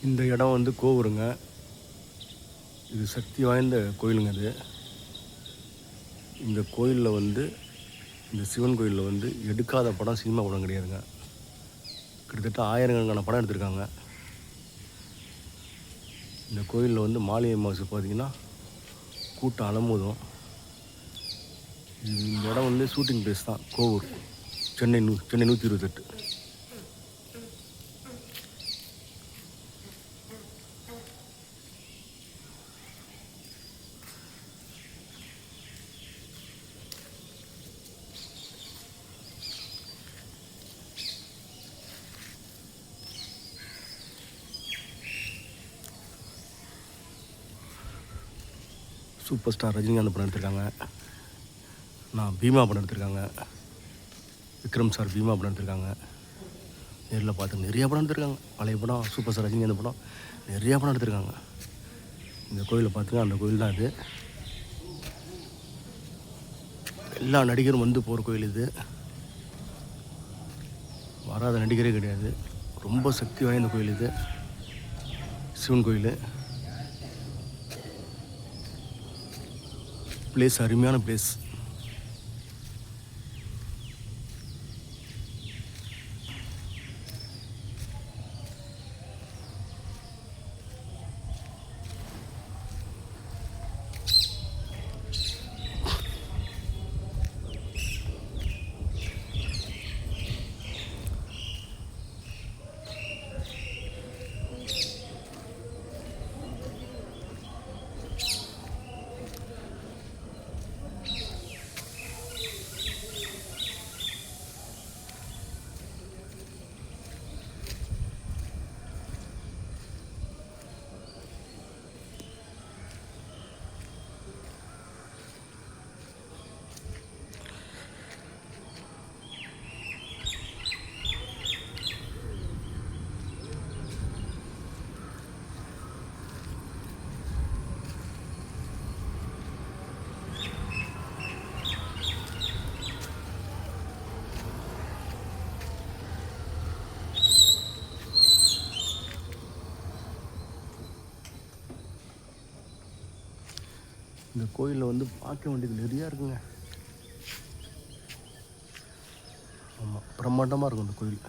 இந்த இடம் வந்து கோவூருங்க. இது சக்தி வாய்ந்த கோயிலுங்க இது. இந்த கோயிலில் வந்து இந்த சிவன் கோயிலில் வந்து எடுக்காத படம் சினிமா படம் கிடையாதுங்க. கிட்டத்தட்ட ஆயிரக்கணக்கான படம் எடுத்திருக்காங்க. இந்த கோயிலில் வந்து மாலை அமாவாசை பார்த்திங்கன்னா கூட்டம் அலமோதும். இந்த இடம் வந்து ஷூட்டிங் பிளேஸ் தான் கோவூர், சென்னை 128. சூப்பர் ஸ்டார் ரஜினிகாந்த் படம் எடுத்திருக்காங்க. நான் பீமா படம் எடுத்திருக்காங்க. விக்ரம் சார் பீமா படம் எடுத்திருக்காங்க. நேரில் பார்த்து நிறையா படம் எடுத்திருக்காங்க. பழைய படம், சூப்பர் ஸ்டார் ரஜினிகாந்த் படம் நிறையா படம் எடுத்திருக்காங்க. இந்த கோயிலை பார்த்துங்க, அந்த கோயில் தான் இது. எல்லா நடிகரும் வந்து போகிற கோயில் இது. வராத நடிகரே கிடையாது. ரொம்ப சக்தி வாய்ந்த கோயில் இது, சிவன் கோயில். பிளேஸ் அருமையான பிளேஸ். இந்த கோயிலில் வந்து பார்க்க வேண்டியது நிறையா இருக்குங்க. ஆமாம், பிரம்மாண்டமாக இருக்கும் இந்த கோயில்.